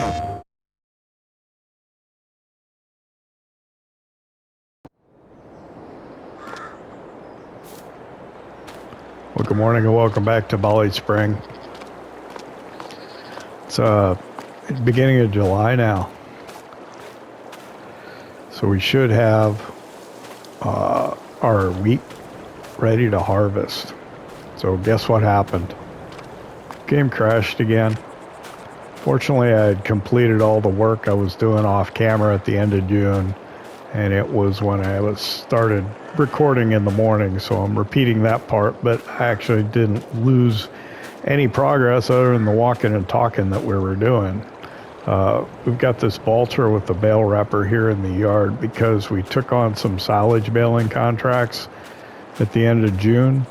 Well, good morning and welcome back to BallySpring. It's beginning of July now, so we should have our wheat ready to harvest. So guess what happened? Game crashed again. Fortunately, I had completed all the work I was doing off camera at the end of June, and it was when I started recording in the morning, so I'm repeating that part, but I actually didn't lose any progress other than the walking and talking that we were doing. We've got this Balter with the bale wrapper here in the yard because we took on some silage baling contracts at the end of June,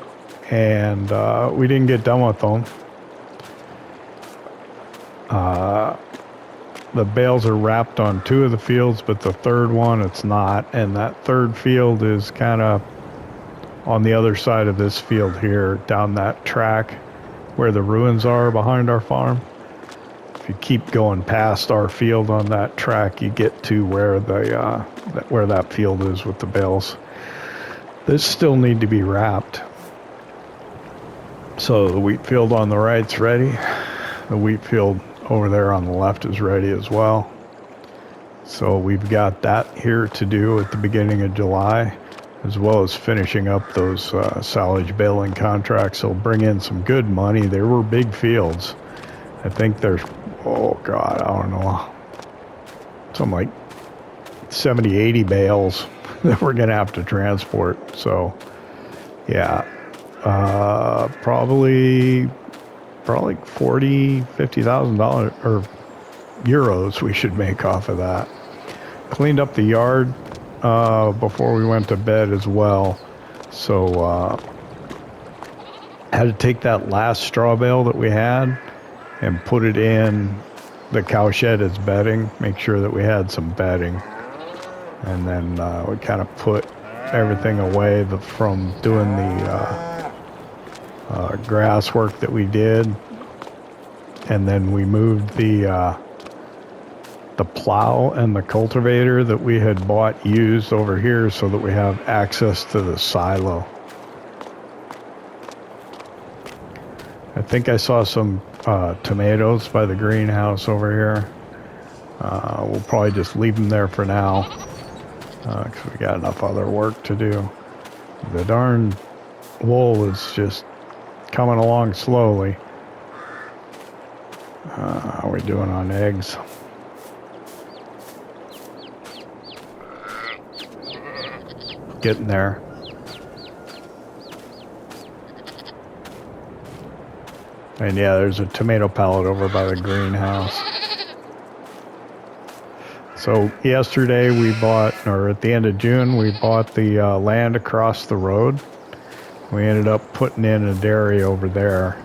and we didn't get done with them. The bales are wrapped on 2 of the fields, but the third one it's not, and that third field is kind of on the other side of this field here, down that track where the ruins are behind our farm. If you keep going past our field on that track, you get to where where that field is with the bales. This still need to be wrapped. So the wheat field on the right's ready. The wheat field over there on the left is ready as well. So we've got that here to do at the beginning of July, as well as finishing up those silage baling contracts. They'll bring in some good money. They were big fields. I think there's, oh God, I don't know, something like 70, 80 bales that we're gonna have to transport. So yeah, probably like $40,000-$50,000 or euros we should make off of that. Cleaned up the yard before we went to bed as well. So had to take that last straw bale that we had and put it in the cow shed as bedding, make sure that we had some bedding. And then we kind of put everything away from doing the grass work that we did, and then we moved the plow and the cultivator that we had bought used over here so that we have access to the silo. I think I saw some tomatoes by the greenhouse over here. We'll probably just leave them there for now because we got enough other work to do. The darn wool is just coming along slowly. How are we doing on eggs? Getting there. And yeah, there's a tomato pallet over by the greenhouse. So yesterday we bought, or at the end of June, we bought the land across the road. We ended up putting in a dairy over there.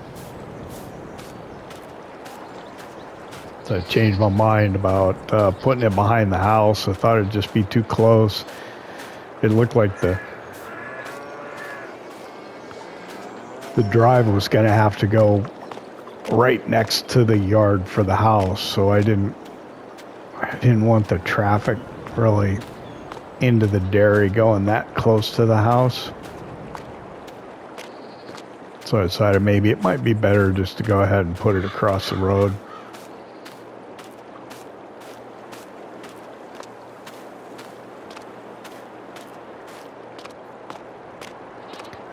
So I changed my mind about putting it behind the house. I thought it'd just be too close. It looked like the drive was going to have to go right next to the yard for the house. So I didn't want the traffic really into the dairy going that close to the house. So I decided maybe it might be better just to go ahead and put it across the road.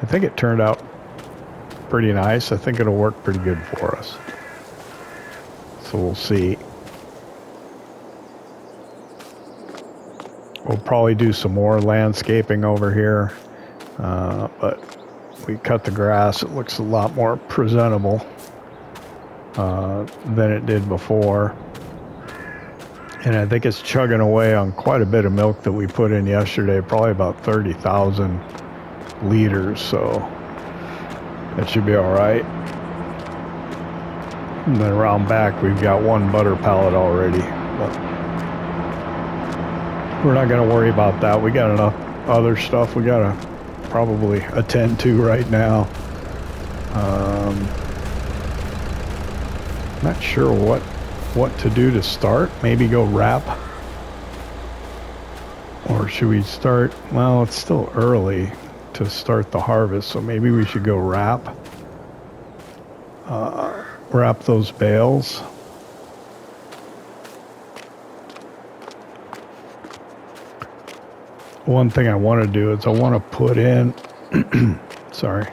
I think it turned out pretty nice. I think it'll work pretty good for us. So we'll see. We'll probably do some more landscaping over here, but we cut the grass. It looks a lot more presentable than it did before. And I think it's chugging away on quite a bit of milk that we put in yesterday, probably about 30,000 liters, so that should be all right. And then around back, we've got 1 butter pallet already, but we're not going to worry about that. We got enough other stuff we got to probably attend to right now. Not sure what what to do to start. Maybe go wrap. Or should we start? Well, it's still early to start the harvest, so maybe we should go wrap. Wrap those bales. One thing I want to do is I want to put in, sorry,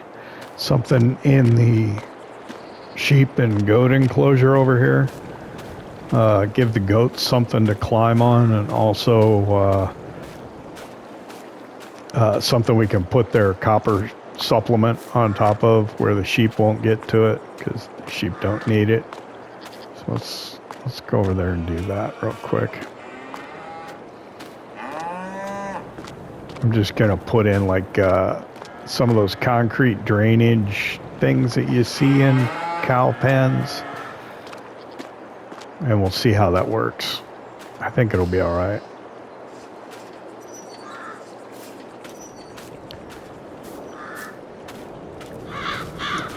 something in the sheep and goat enclosure over here. Give the goats something to climb on, and also something we can put their copper supplement on top of where the sheep won't get to it, because the sheep don't need it. So let's go over there and do that real quick. I'm just gonna put in like some of those concrete drainage things that you see in cow pens, and we'll see how that works. I think it'll be all right.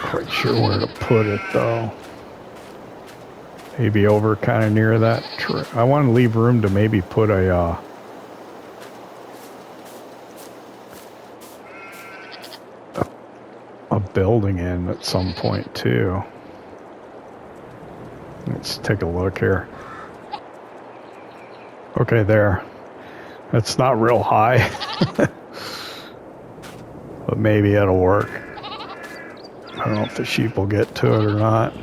Quite sure where to put it though. Maybe over kind of near that I want to leave room to maybe put a building in at some point too. Let's take a look here. Okay, there. That's not real high. But maybe it'll work. I don't know if the sheep will get to it or not.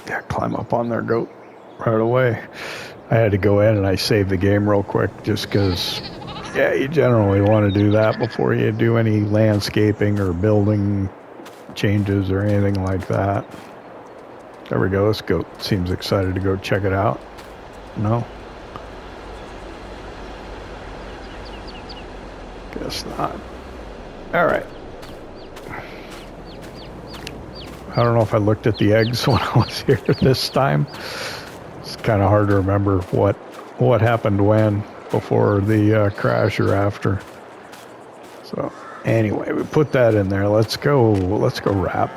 Yeah, climb up on their goat right away. I had to go in and I saved the game real quick just because, yeah, you generally want to do that before you do any landscaping or building changes or anything like that. There we go. This goat seems excited to go check it out. No? Guess not. All right. I don't know if I looked at the eggs when I was here this time. It's kind of hard to remember what happened when, before the crash or after. So anyway, we put that in there. Let's go wrap.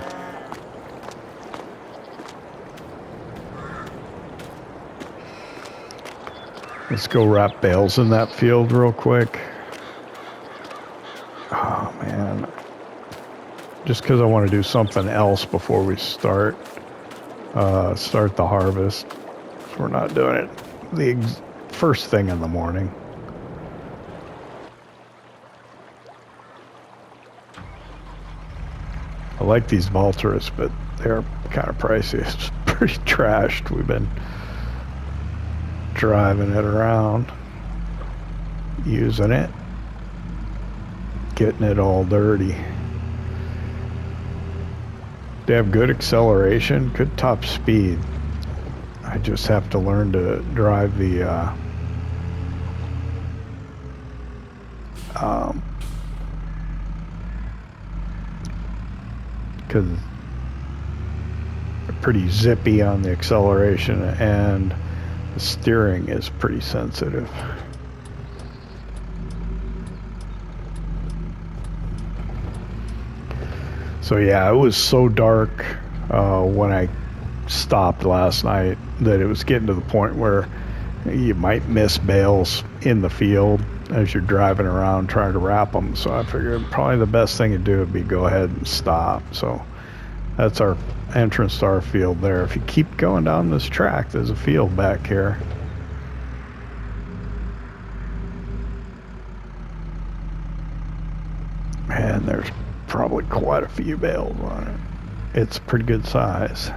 Let's go wrap bales in that field real quick. Oh man. Just because I want to do something else before we start the harvest. We're not doing it the first thing in the morning. I like these Valtras, but they're kind of pricey. It's pretty trashed. We've been driving it around, using it, getting it all dirty. They have good acceleration, good top speed. I just have to learn to drive the because they're pretty zippy on the acceleration, and the steering is pretty sensitive. So yeah, it was so dark when I stopped last night that it was getting to the point where you might miss bales in the field as you're driving around trying to wrap them. So I figured probably the best thing to do would be go ahead and stop. So that's our entrance to our field there. If you keep going down this track, there's a field back here. And there's probably quite a few bales on it. It's a pretty good size.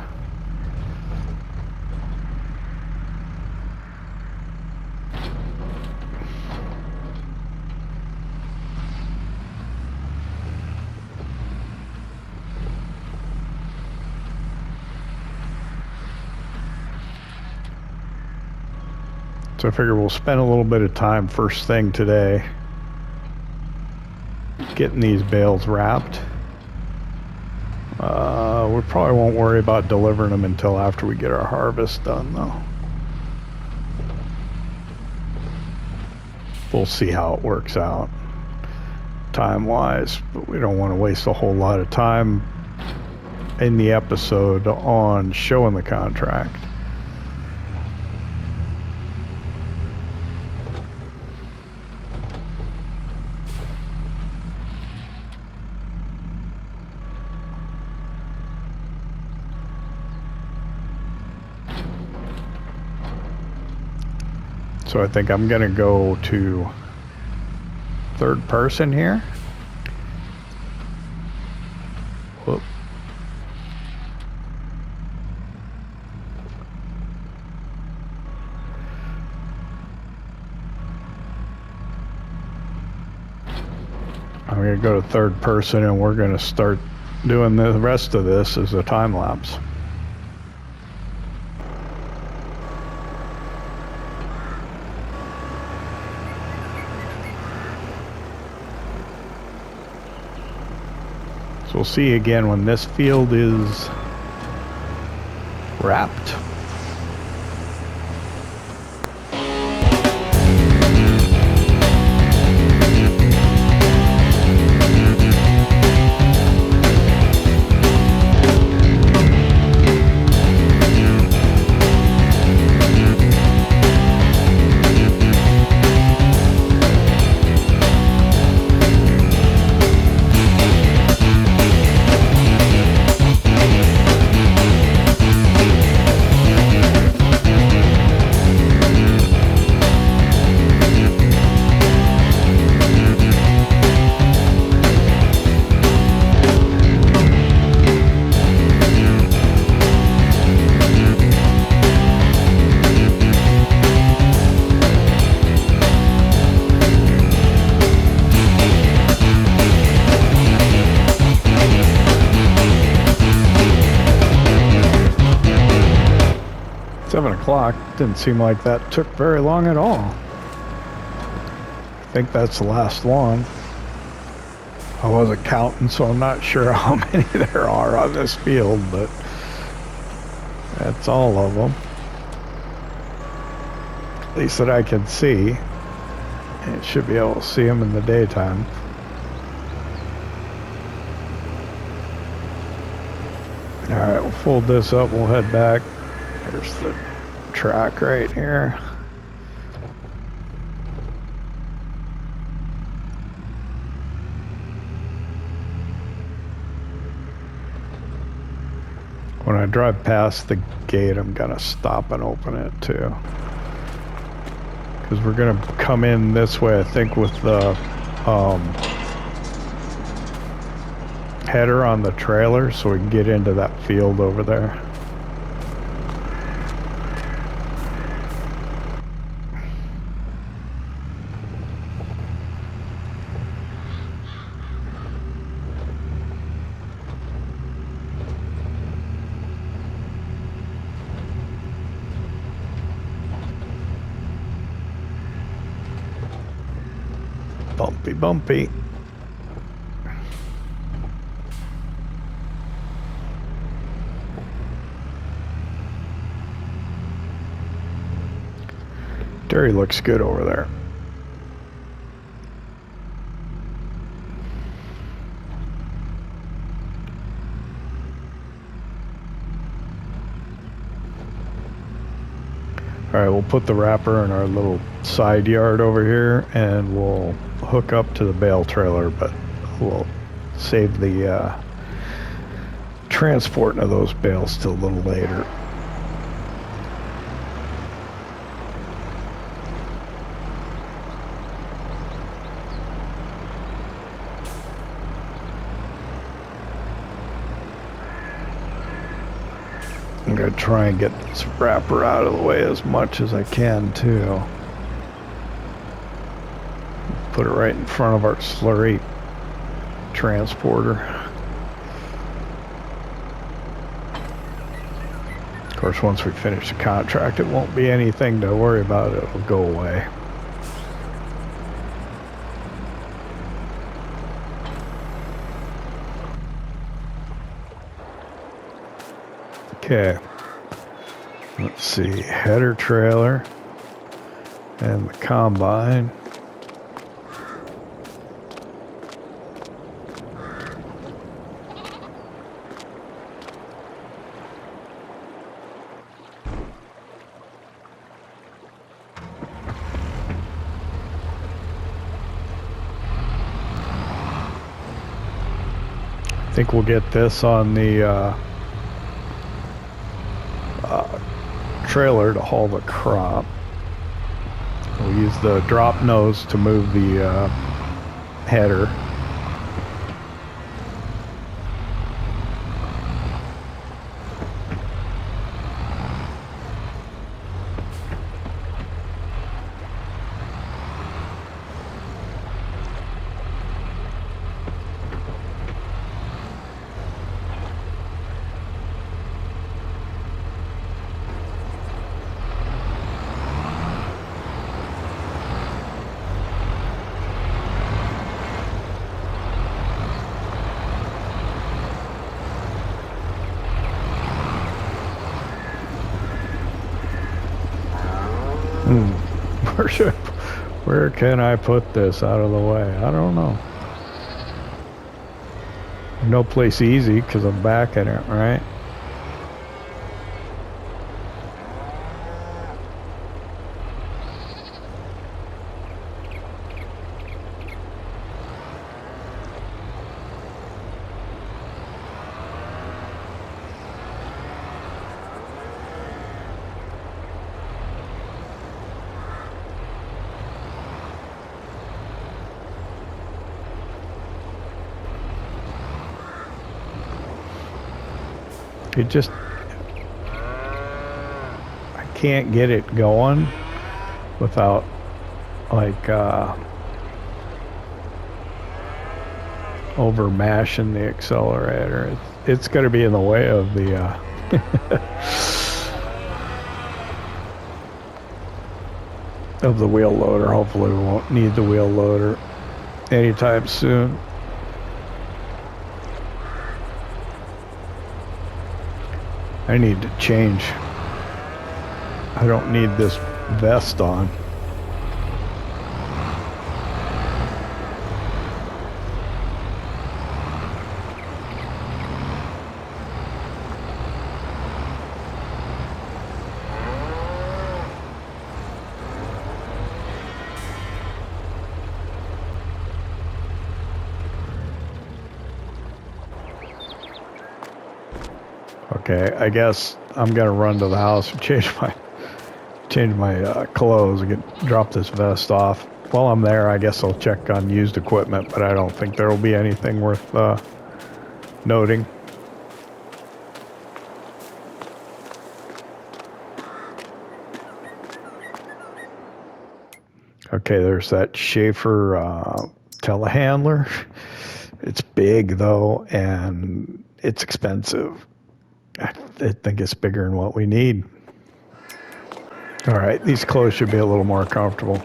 So I figure we'll spend a little bit of time first thing today getting these bales wrapped. We probably won't worry about delivering them until after we get our harvest done, though. We'll see how it works out. time-wise, but we don't want to waste a whole lot of time in the episode on showing the contract. So I think I'm gonna go to third person here. Whoop. I'm gonna go to third person and we're gonna start doing the rest of this as a time lapse. So we'll see again when this field is wrapped. Didn't seem like that took very long at all. I think that's the last one. I wasn't counting, so I'm not sure how many there are on this field, but that's all of them. At least that I can see. And should be able to see them in the daytime. Alright, we'll fold this up, we'll head back. There's the track right here. When I drive past the gate, I'm gonna stop and open it too, because we're gonna come in this way, I think, with the header on the trailer, so we can get into that field over there. Bumpy. Dairy looks good over there. All right, we'll put the wrapper in our little side yard over here and we'll hook up to the Bale trailer, but we'll save the transporting of those bales till a little later. I'm gonna try and get this wrapper out of the way as much as I can too. Put it right in front of our slurry transporter. Of course, once we finish the contract, it won't be anything to worry about. It'll go away. Okay. Let's see. Header trailer and the combine. think we'll get this on the trailer to haul the crop. We'll use the drop nose to move the header. Where can I put this out of the way? I don't know. No place easy because I'm back in it, right? It just, I can't get it going without like over mashing the accelerator. It's going to be in the way of the of the wheel loader. Hopefully we won't need the wheel loader anytime soon. I need to change. I don't need this vest on. Okay, I guess I'm gonna run to the house and change my clothes and drop this vest off. While I'm there, I guess I'll check on used equipment, but I don't think there will be anything worth noting. Okay, there's that Schaefer telehandler. It's big though, and it's expensive. I think it's bigger than what we need. All right, these clothes should be a little more comfortable.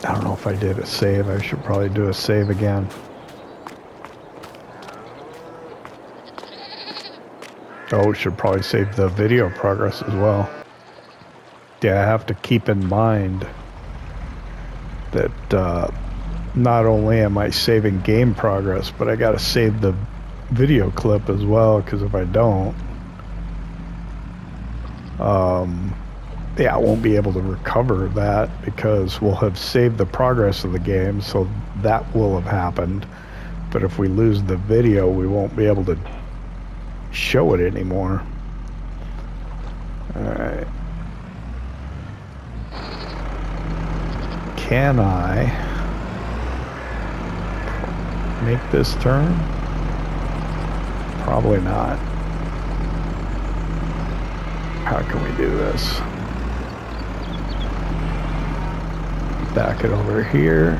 I don't know if I did a save. I should probably do a save again. Oh, should probably save the video progress as well. Yeah, I have to keep in mind that not only am I saving game progress, but I gotta save the video clip as well, because if I don't, yeah, I won't be able to recover that because we'll have saved the progress of the game, so that will have happened. But if we lose the video, we won't be able to show it anymore. Alright. Can I make this turn? Probably not. How can we do this? Back it over here.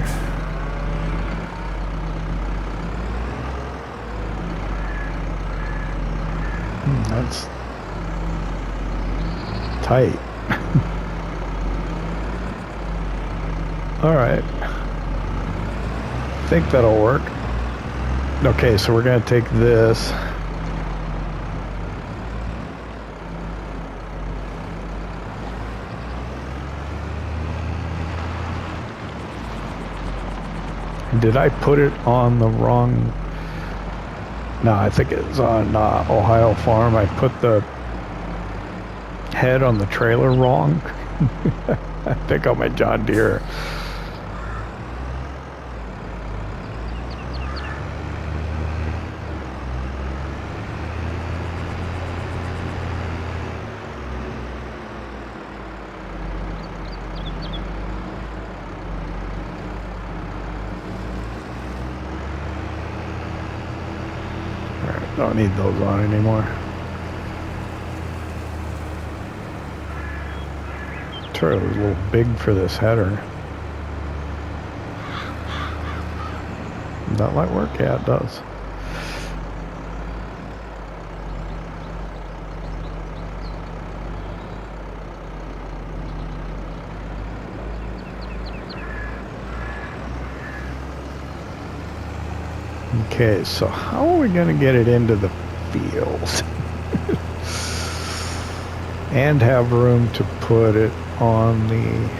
That's tight. All right. I think that'll work. Okay, so we're going to take this. Did I put it on the wrong? No, I think it's on Ohio Farm. I put the head on the trailer wrong. I pick up my John Deere. Alright, don't need those on anymore. Trailer's a little big for this header. Does that light work? Yeah, it does. Okay, so how are we going to get it into the field? And have room to put it on the...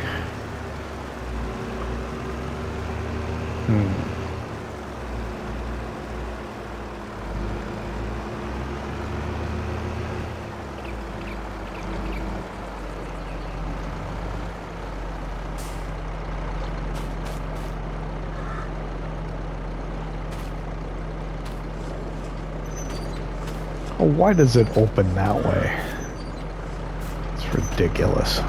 Oh, why does it open that way? It's ridiculous.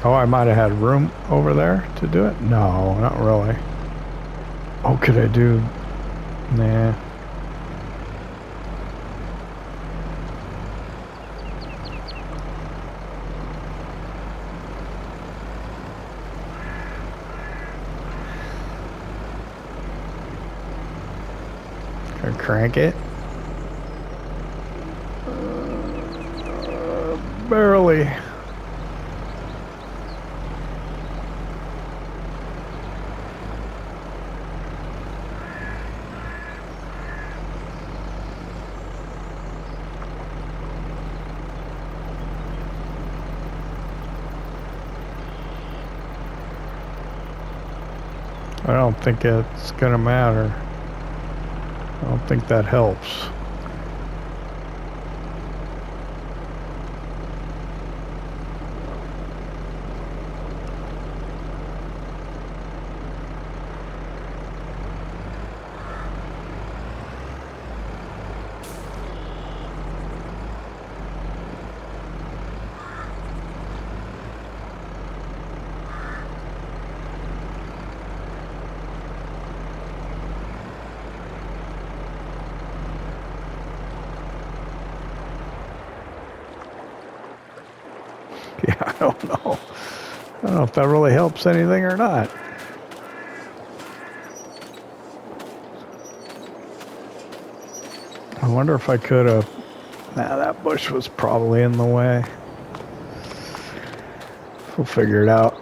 Oh, I might have had room over there to do it? No, not really. Oh, could I do... Nah. Can I crank it? Barely. I don't think it's gonna matter. I don't think that helps. Yeah, I don't know. I don't know if that really helps anything or not. I wonder if I could have... Nah, that bush was probably in the way. We'll figure it out.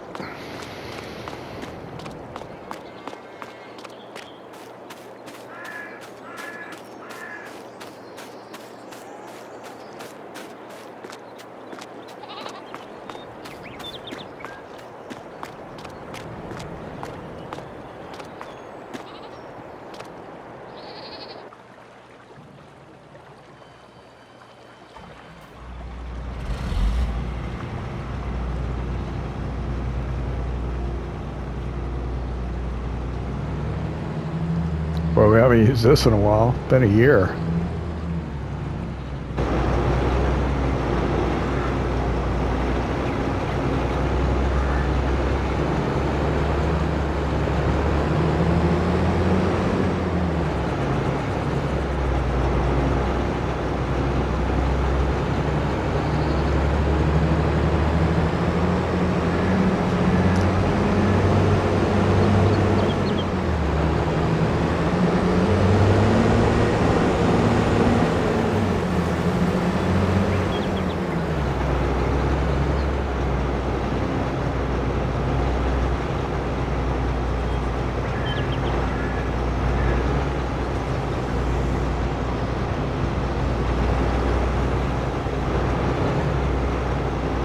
Well, we haven't used this in a while. Been a year.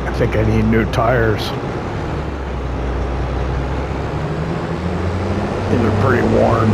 I think I need new tires. These are pretty worn.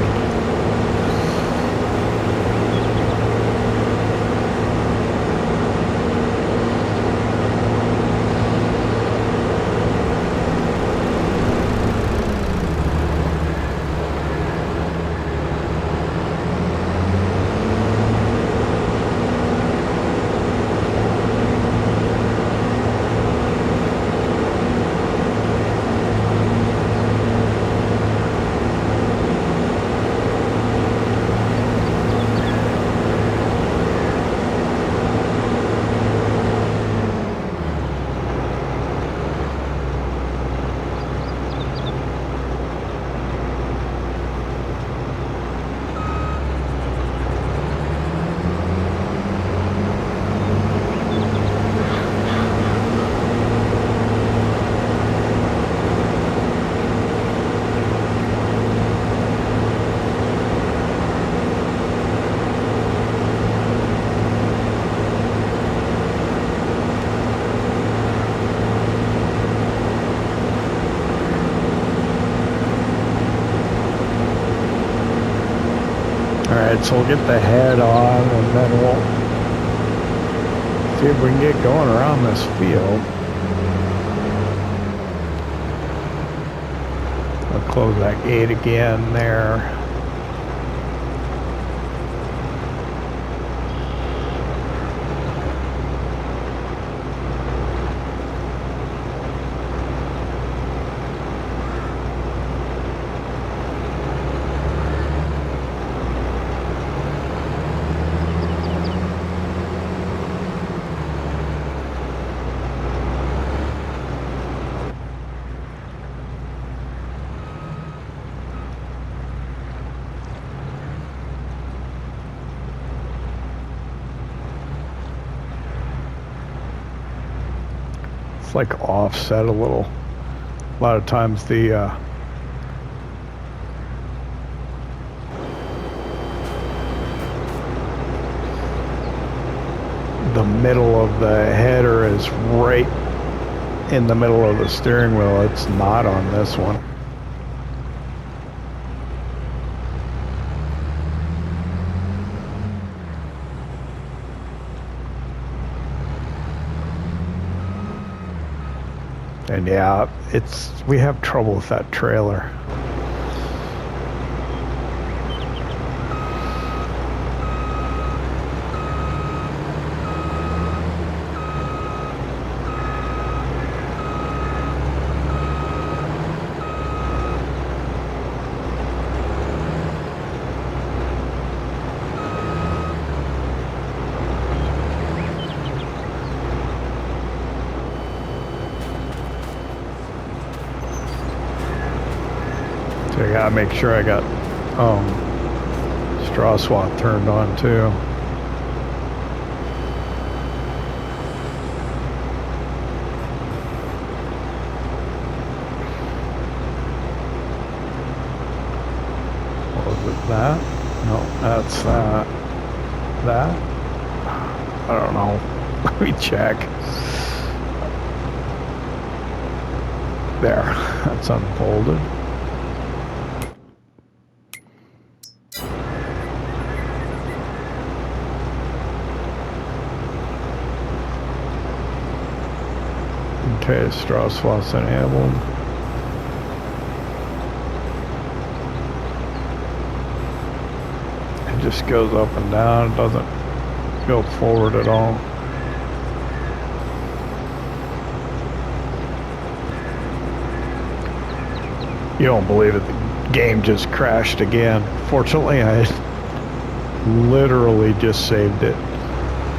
so we'll get the head on and then we'll see if we can get going around this field. I'll close that gate again there. Like offset a little. A lot of times the middle of the header is right in the middle of the steering wheel. It's not on this one. And yeah, we have trouble with that trailer. So I gotta make sure I got straw swap turned on too. What was it? That? No, that's that. That? I don't know. Let me check. There, that's unfolded. Okay, straw swap's enabled. It just goes up and down, it doesn't go forward at all. You don't believe it, the game just crashed again. Fortunately, I literally just saved it,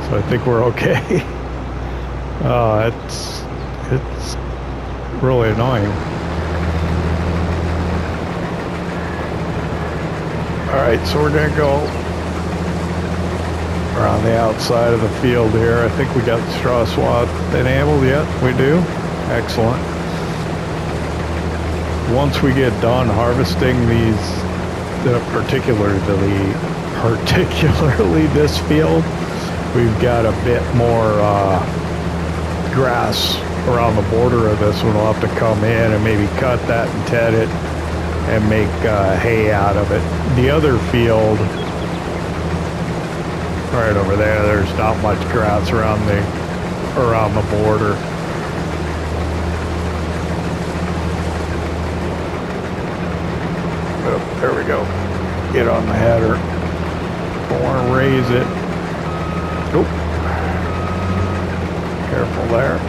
so I think we're okay. It's really annoying. Alright, so we're gonna go around the outside of the field here. I think we got the straw swap enabled yet. We do. Excellent. Once we get done harvesting particularly this field, we've got a bit more grass around the border of this one. We'll have to come in and maybe cut that and ted it and make hay out of it. The other field right over there, there's not much grass around the border. Oh, there we go. Get on the header. Don't want to raise it. Oop. Careful there.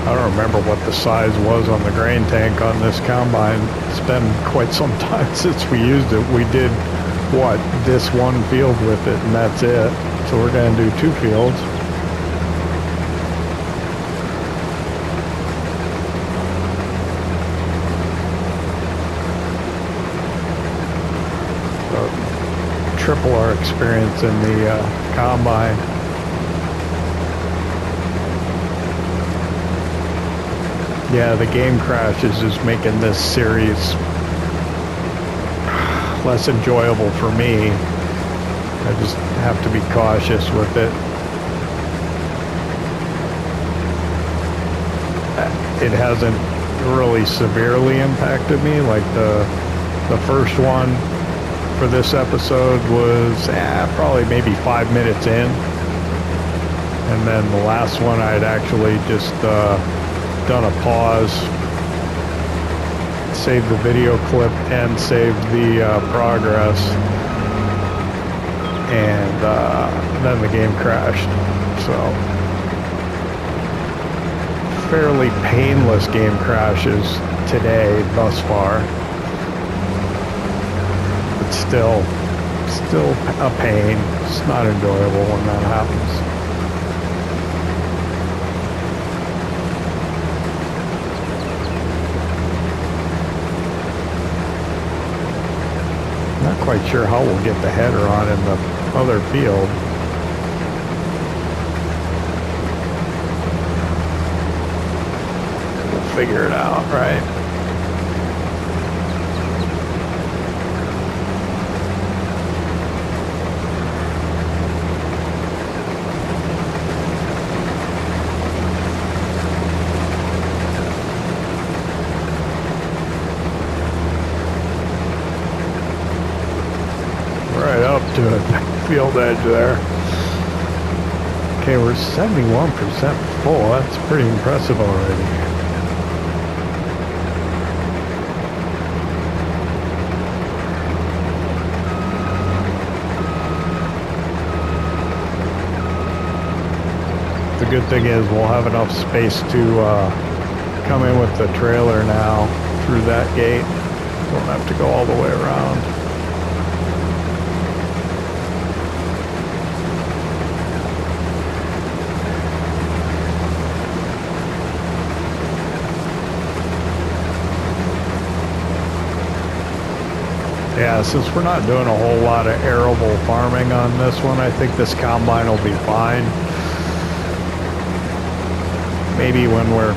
I don't remember what the size was on the grain tank on this combine. It's been quite some time since we used it. We did, this one field with it, and that's it. So we're going to do 2 fields. So, triple our experience in the combine. Yeah, the game crash is just making this series less enjoyable for me. I just have to be cautious with it. it hasn't really severely impacted me. Like the first one for this episode was probably maybe 5 minutes in, and then the last one I'd actually just done a pause, saved the video clip and saved the progress, and then the game crashed. So fairly painless game crashes today thus far, but still a pain. It's not enjoyable when that happens. Not quite sure how we'll get the header on in the other field. We'll figure it out, right? To the field edge there. Okay, we're 71% full. That's pretty impressive already. The good thing is we'll have enough space to come in with the trailer now through that gate. Don't have to go all the way around. Yeah, since we're not doing a whole lot of arable farming on this one, I think this combine will be fine. Maybe when we're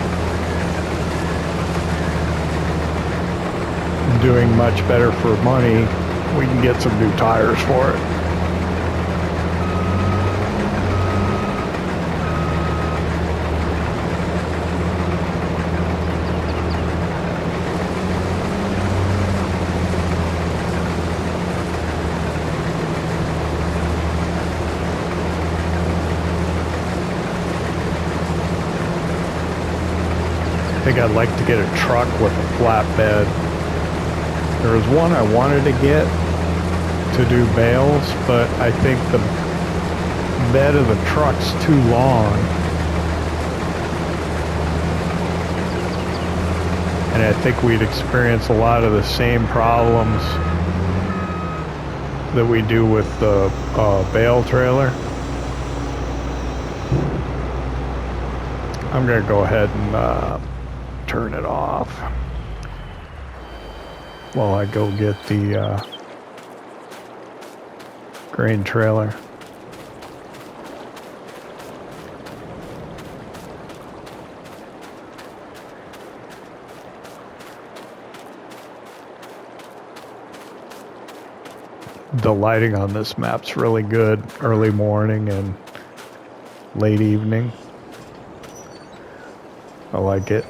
doing much better for money, we can get some new tires for it. I think I'd like to get a truck with a flatbed. There was one I wanted to get to do bales, but I think the bed of the truck's too long. And I think we'd experience a lot of the same problems that we do with the bale trailer. I'm gonna go ahead and turn it off while I go get the grain trailer. The lighting on this map's really good, early morning and late evening. I like it.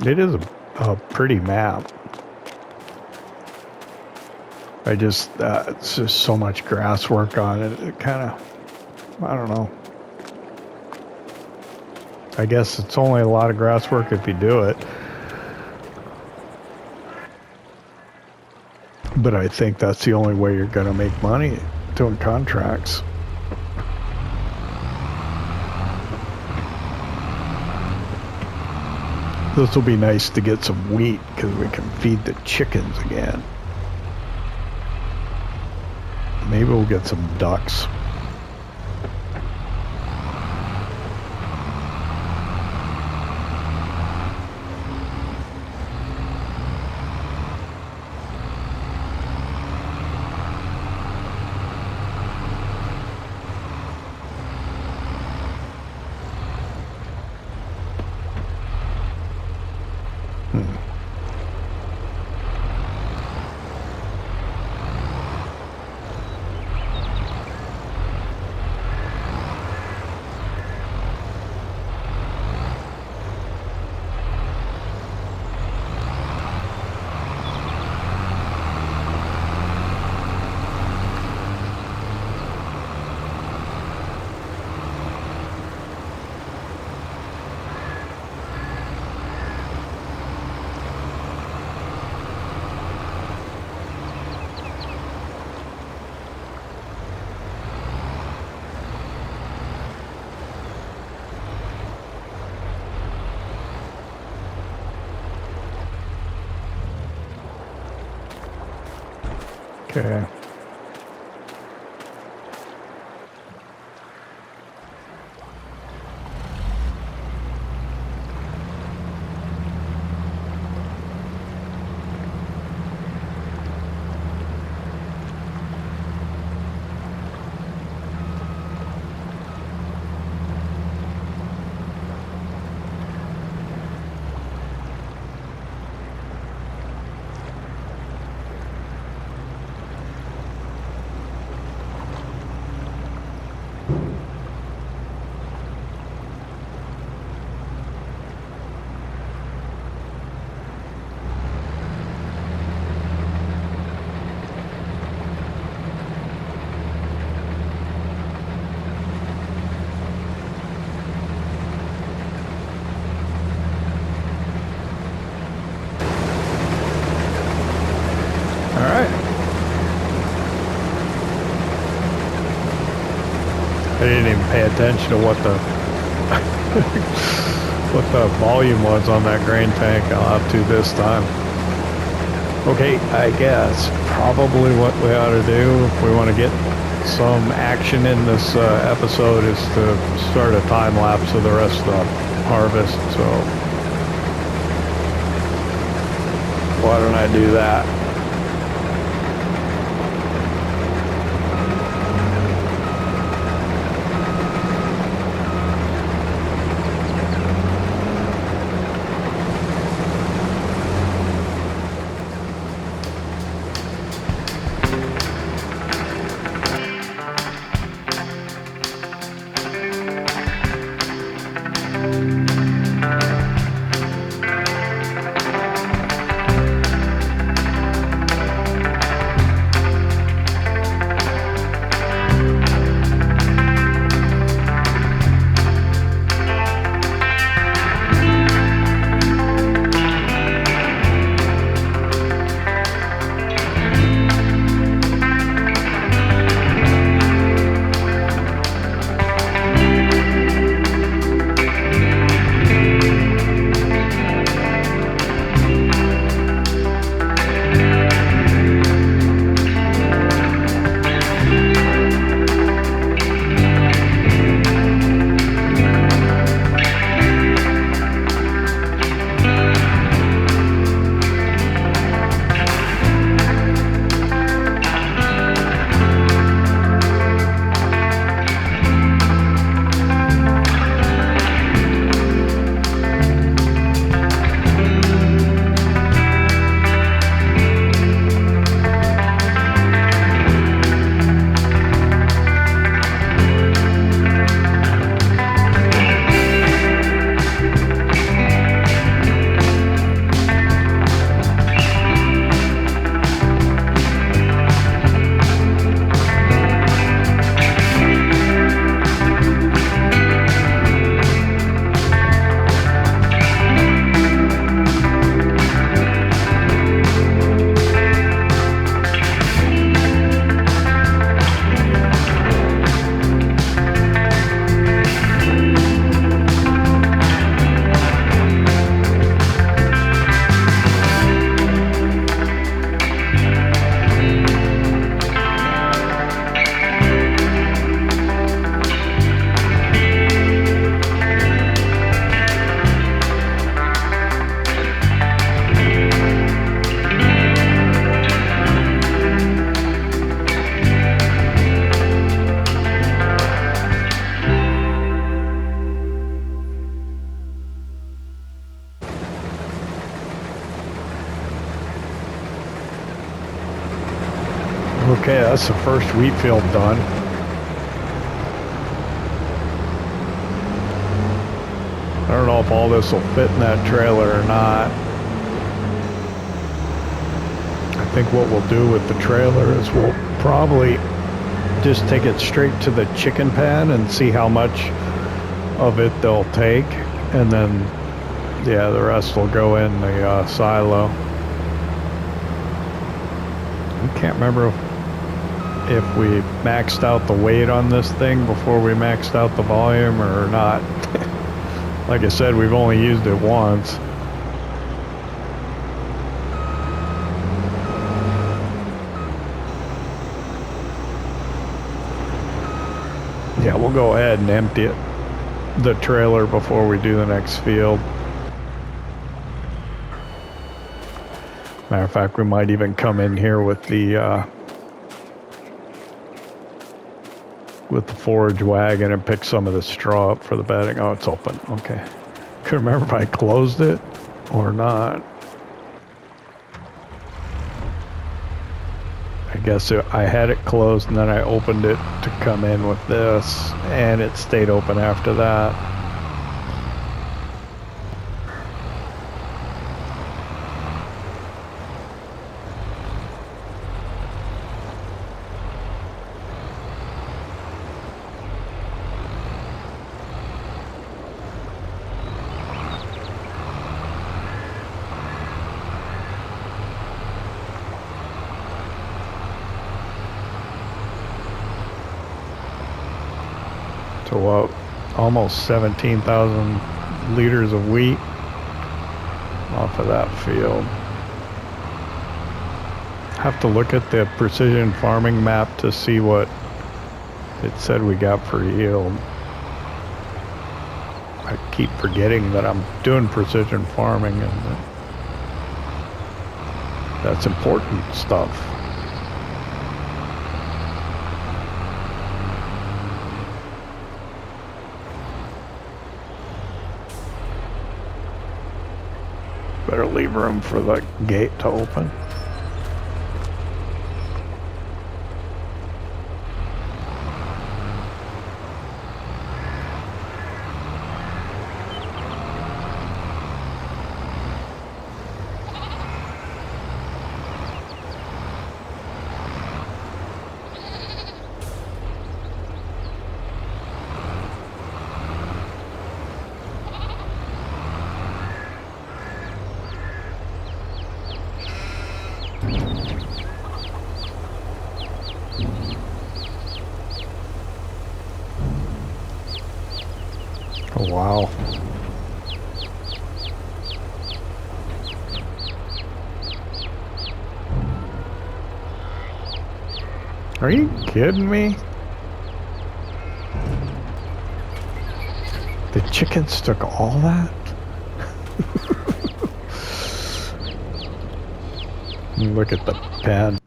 It is a pretty map. It's just so much grass work on it. It kind of, I don't know. I guess it's only a lot of grass work if you do it. But I think that's the only way you're going to make money, doing contracts. This will be nice to get some wheat because we can feed the chickens again. Maybe we'll get some ducks. Okay. I didn't even pay attention to what the what the volume was on that grain tank. I'll have to this time. Okay, I guess probably what we ought to do if we want to get some action in this episode is to start a time lapse of the rest of the harvest. So why don't I do that? Okay, that's the first wheat field done. I don't know if all this will fit in that trailer or not. I think what we'll do with the trailer is we'll probably just take it straight to the chicken pen and see how much of it they'll take, and then yeah, the rest will go in the silo. I can't remember if we maxed out the weight on this thing before we maxed out the volume or not. Like I said, we've only used it once. Yeah, we'll go ahead and empty the trailer before we do the next field. Matter of fact, we might even come in here with the forage wagon and pick some of the straw up for the bedding. Oh, it's open. Okay. Couldn't remember if I closed it or not. I guess I had it closed and then I opened it to come in with this, and it stayed open after that. So almost 17,000 liters of wheat off of that field. Have to look at the precision farming map to see what it said we got for yield. I keep forgetting that I'm doing precision farming, and that's important stuff. Better leave room for the gate to open. Oh, wow. Are you kidding me? The chickens took all that? Look at the pen.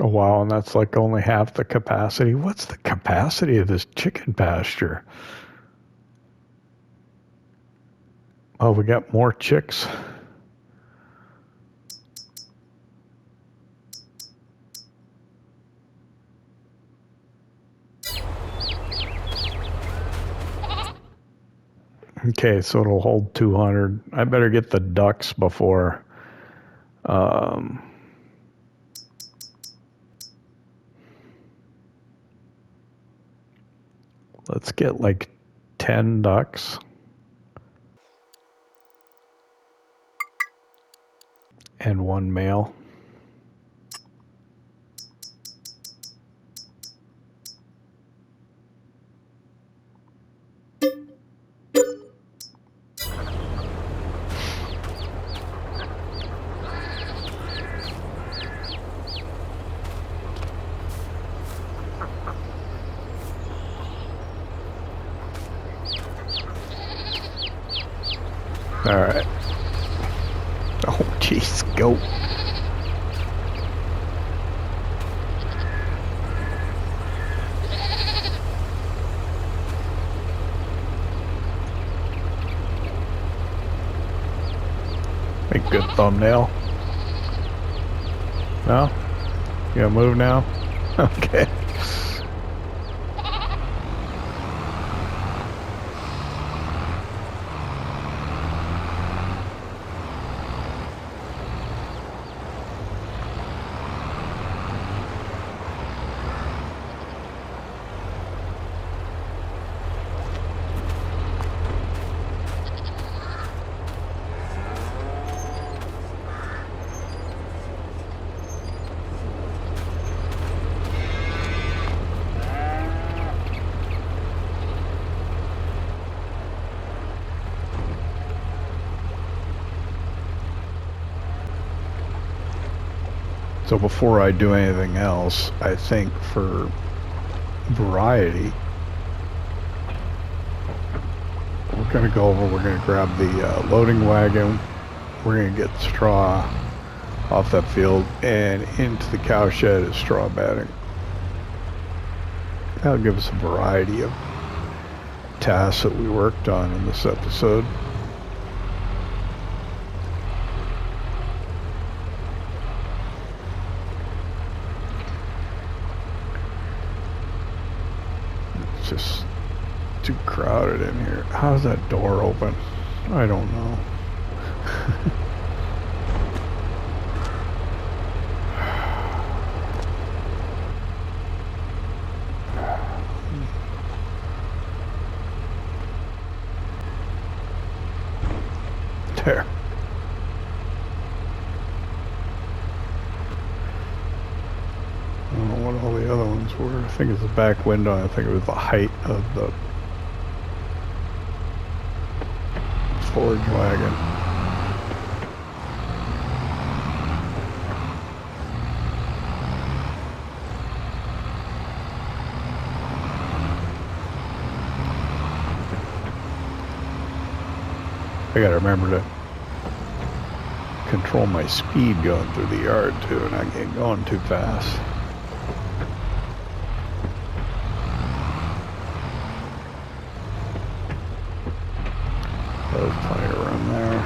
Oh, wow, and that's like only half the capacity. What's the capacity of this chicken pasture? Oh, we got more chicks. Okay, so it'll hold 200. I better get the ducks before. Let's get like 10 ducks. And one male. All right. Oh, jeez, go. A good thumbnail. No? You gonna move now? Okay. So before I do anything else, I think for variety, gonna go over, we're gonna grab the loading wagon, we're gonna get straw off that field and into the cow shed as straw matting. That'll give us a variety of tasks that we worked on in this episode. It's just too crowded in here. How's that door open? I don't know. There. I don't know what all the other ones were. I think it's the back window. I think it was the height of the forage wagon. I gotta remember to control my speed going through the yard too, and I get going too fast. There's plenty of room there.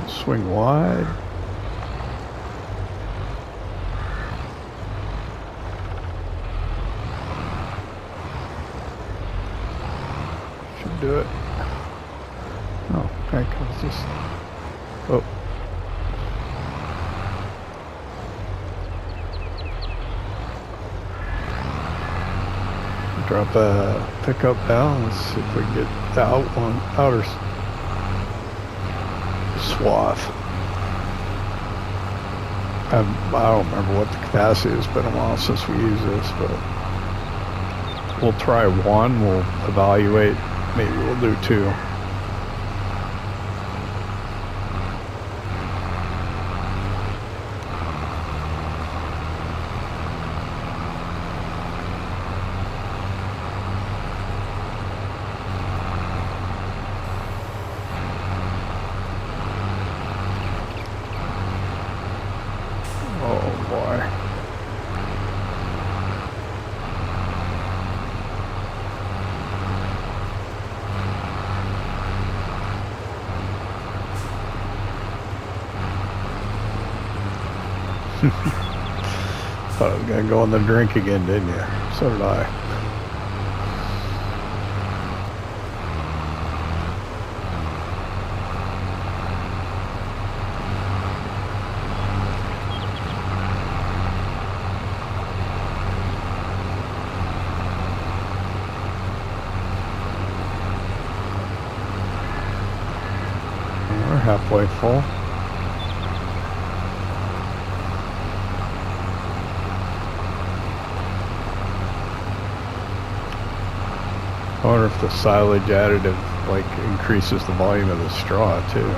Swing wide. Should do it. Oh, heck, I was just... Oh. Drop a pickup down. Let's see if we can get the outer swath. I don't remember what the capacity is. It's been a while since we used this, but we'll try one. We'll evaluate. Maybe we'll do two. Thought I was gonna go on the drink again, didn't you? So did I. We're halfway full. I wonder if the silage additive like increases the volume of the straw too.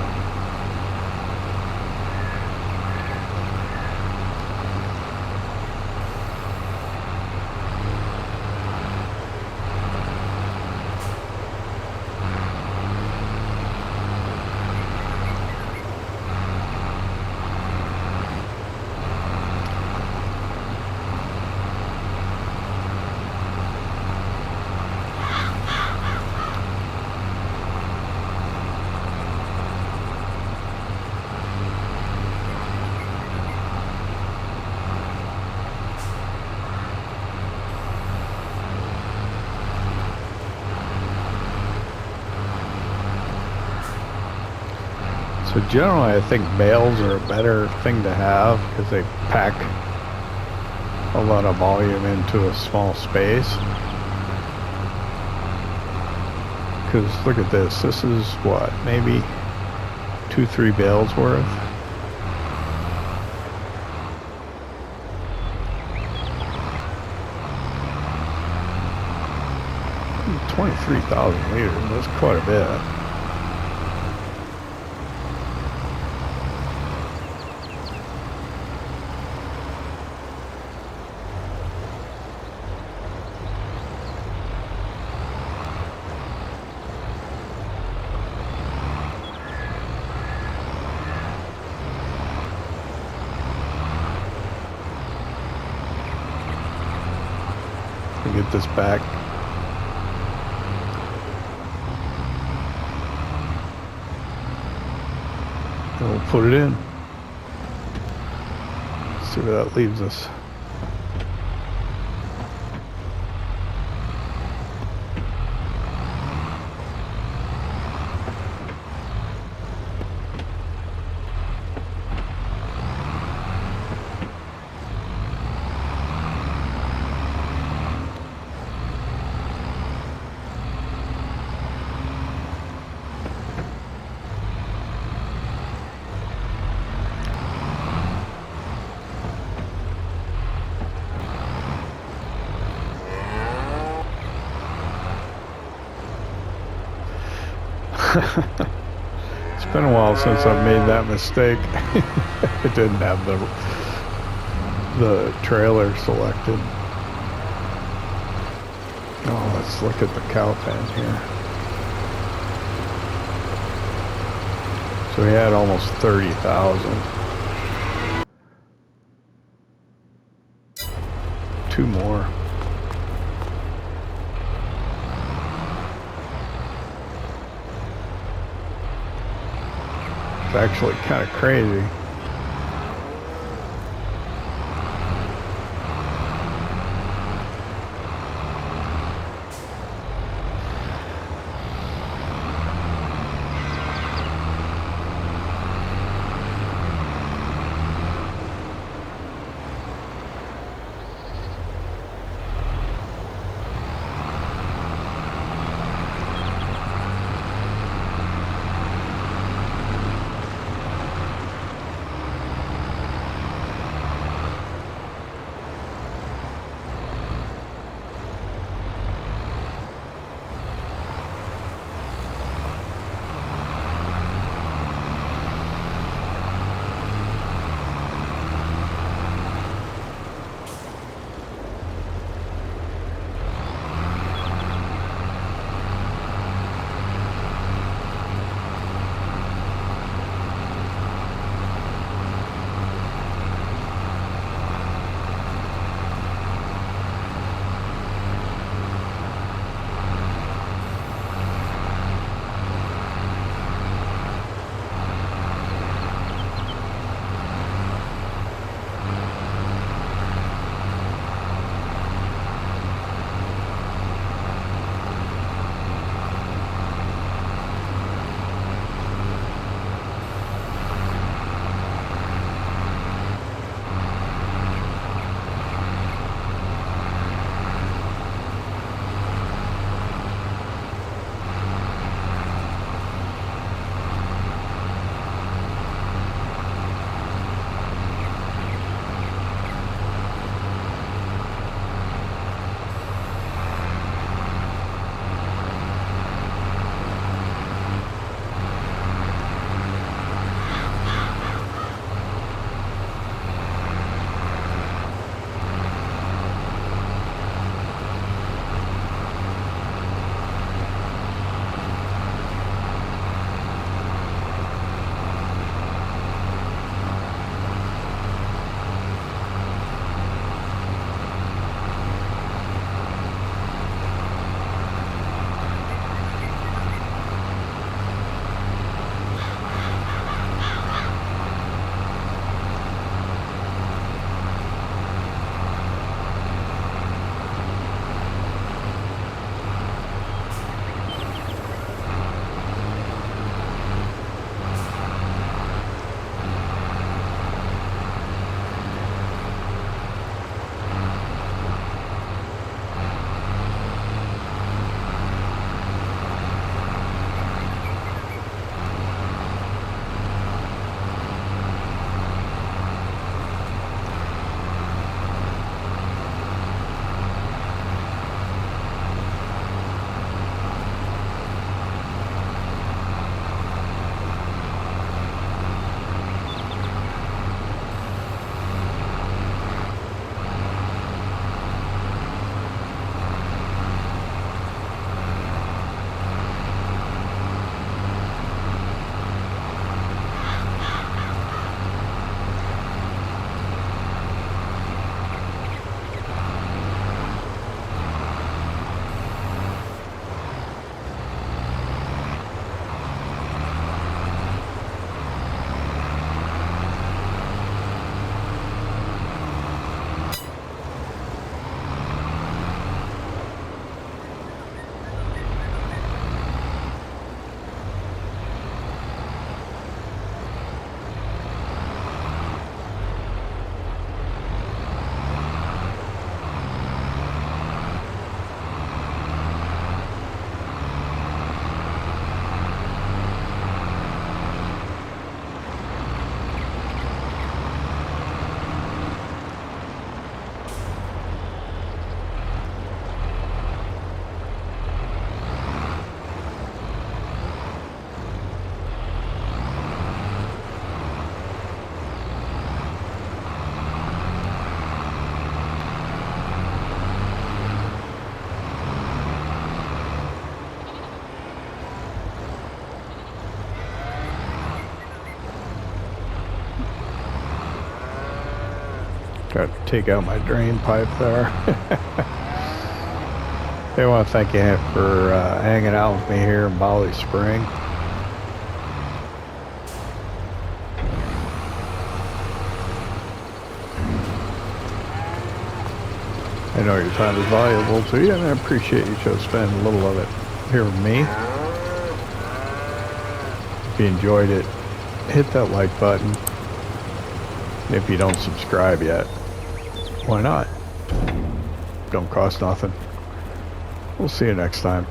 So generally I think bales are a better thing to have because they pack a lot of volume into a small space. Because look at this, this is what, maybe 2-3 bales worth. $23,000 liters, that's quite a bit. and get this back. And we'll put it in. See where that leaves us. It's been a while since I've made that mistake. It didn't have the trailer selected. Oh, let's look at the cow pen here. So we had almost 30,000. 2 more. It's actually kind of crazy. take out my drain pipe there. Hey, I want to thank you for hanging out with me here in BallySpring. I know your time is valuable to you, and I appreciate you just spending a little of it here with me. If you enjoyed it, hit that like button. If you don't subscribe yet, why not? Don't cost nothing. We'll see you next time.